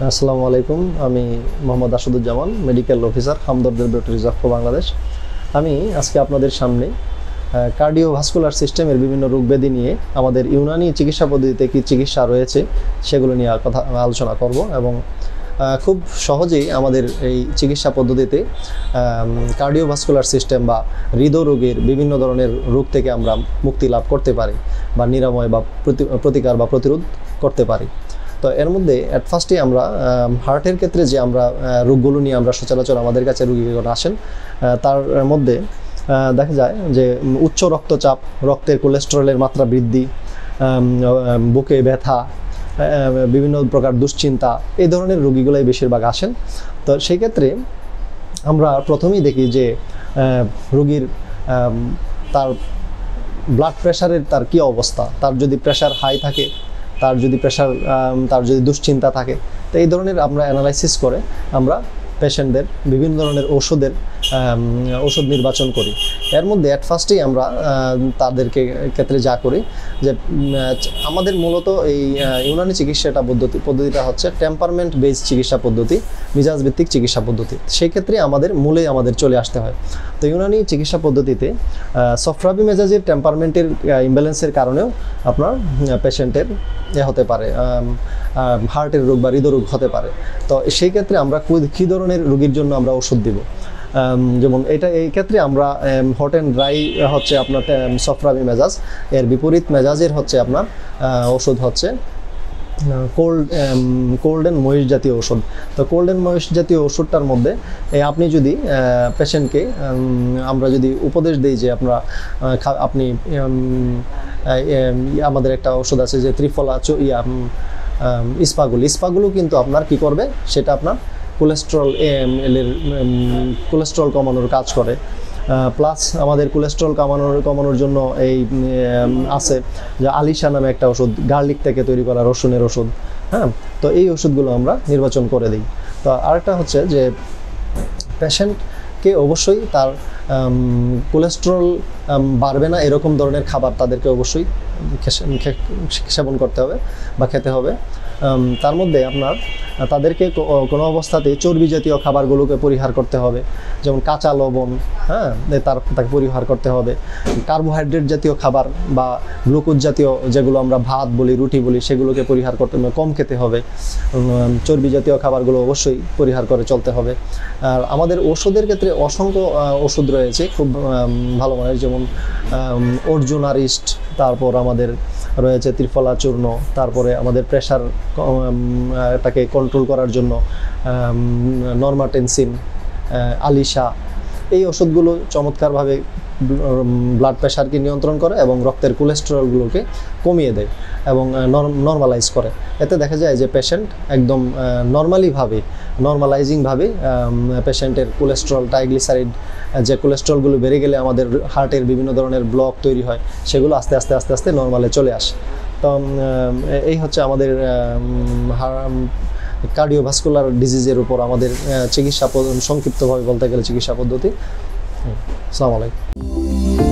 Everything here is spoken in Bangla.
আসসালামু আলাইকুম, আমি Mohammad Asaduzzaman, medical officer, Hamdard laboratories of Bangladesh. আমি আজকে আপনাদের সামনে কার্ডিওভাস্কুলার সিস্টেমের বিভিন্ন রোগব্যাধি নিয়ে আমাদের ইউনানি চিকিৎসা পদ্ধতিতে কী চিকিৎসা রয়েছে সেগুলো নিয়ে আলোচনা করব এবং খুব সহজেই আমাদের এই চিকিৎসা পদ্ধতিতে কার্ডিওভাস্কুলার সিস্টেম বা হৃদরোগের বিভিন্ন ধরনের রোগ থেকে আমরা মুক্তি লাভ করতে পারি বা নিরাময় বা প্রতিকার বা প্রতিরোধ করতে পারি। তো এর মধ্যে অ্যাট ফার্স্টে আমরা হার্টের ক্ষেত্রে যে আমরা রোগগুলো নিয়ে আমরা সচরাচর আমাদের কাছে রোগীগণ আসেন, তার মধ্যে দেখা যায় যে উচ্চ রক্তচাপ, রক্তের কোলেস্টেরলের মাত্রা বৃদ্ধি, বুকে ব্যথা, বিভিন্ন প্রকার দুশ্চিন্তা, এই ধরনের রোগীগুলোই বেশিরভাগ আসেন। তো সেই ক্ষেত্রে আমরা প্রথমেই দেখি যে রোগীর তার ব্লাড প্রেশারের তার কী অবস্থা, তার যদি প্রেশার হাই থাকে, তার যদি দুশ্চিন্তা থাকে, তো এই ধরনের আমরা অ্যানালাইসিস করে আমরা পেশেন্টদের বিভিন্ন ধরনের ওষুধ নির্বাচন করি। এর মধ্যে অ্যাট ফার্স্টেই আমরা তাদেরকে ক্ষেত্রে যা করি যে আমাদের মূলত এই ইউনানি চিকিৎসাটা পদ্ধতিটা হচ্ছে টেম্পারমেন্ট বেসড চিকিৎসা পদ্ধতি, মিজাজ ভিত্তিক চিকিৎসা পদ্ধতি। সেই ক্ষেত্রে আমাদের চলে আসতে হয়। তো ইউনানি চিকিৎসা পদ্ধতিতে সফরাবি মেজাজের টেম্পারমেন্টের ইমব্যালেন্সের কারণেও আপনার পেশেন্টের হতে পারে, হার্টের রোগ বা হৃদরোগ হতে পারে। তো সেই ক্ষেত্রে আমরা কী ধরনের রোগীর জন্য আমরা ওষুধ দিব, যেমন এই ক্ষেত্রে আমরা হট অ্যান্ড ড্রাই হচ্ছে আপনার সফরাবি মেজাজ, এর বিপরীত মেজাজের হচ্ছে আপনার ওষুধ হচ্ছে কোল্ড অ্যান্ড ময়েস জাতীয় ওষুধ। তো কোল্ড অ্যান্ড ময়েস জাতীয় ওষুধটার মধ্যে আপনি যদি পেশেন্টকে আমরা যদি উপদেশ দিই যে আপনি আমাদের একটা ওষুধ আছে যে ত্রিফলা ইস্পাগুলো কিন্তু আপনার কি করবে, সেটা আপনার কোলেস্ট্রল কমানোর কাজ করে। প্লাস আমাদের কোলেস্ট্রল কমানোর জন্য এই আছে যে আলিশা নামে একটা ওষুধ, গার্লিক থেকে তৈরি করা রসুনের ওষুধ। হ্যাঁ, তো এই ওষুধগুলো আমরা নির্বাচন করে দিই। তো আরেকটা হচ্ছে যে পেশেন্টকে অবশ্যই তার কোলেস্ট্রল বাড়বে না এরকম ধরনের খাবার তাদেরকে অবশ্যই সেবন করতে হবে বা খেতে হবে। তার মধ্যে তাদেরকে কোনো অবস্থাতেই চর্বি জাতীয় খাবারগুলোকে পরিহার করতে হবে, যেমন কাঁচা লবণ, হ্যাঁ, তাকে পরিহার করতে হবে। কার্বোহাইড্রেট জাতীয় খাবার বা গ্লুকোজ জাতীয় যেগুলো আমরা ভাত বলি, রুটি বলি, সেগুলোকে পরিহার করতে হবে, কম খেতে হবে। চর্বি জাতীয় খাবারগুলো অবশ্যই পরিহার করে চলতে হবে। আর আমাদের ওষুধের ক্ষেত্রে অসংখ্য ওষুধ রয়েছে খুব ভালো মানের, যেমন অর্জুনারিস্ট, তারপর আমাদের রয়েছে ত্রিফলা চূর্ণ, তারপরে আমাদের প্রেশারটাকে কন্ট্রোল করার জন্য নর্মাটেনসিন, আলিশা। এই ওষুধগুলো চমৎকারভাবে ব্লাড প্রেশারকে নিয়ন্ত্রণ করে এবং রক্তের কোলেস্টেরলগুলোকে কমিয়ে দেয় এবং নর্মালাইজ করে। এতে দেখা যায় যে পেশেন্ট একদম নর্মালাইজিংভাবে পেশেন্টের কোলেস্ট্রল, ট্রাইগ্লিসারিড, যে কোলেস্ট্রলগুলো বেড়ে গেলে আমাদের হার্টের বিভিন্ন ধরনের ব্লক তৈরি হয়, সেগুলো আস্তে আস্তে নর্মালে চলে আসে। তো এই হচ্ছে আমাদের কার্ডিওভাস্কুলার ডিজিজের উপর আমাদের চিকিৎসা, সংক্ষিপ্তভাবে বলতে গেলে চিকিৎসা পদ্ধতি। আসসালামু আলাইকুম।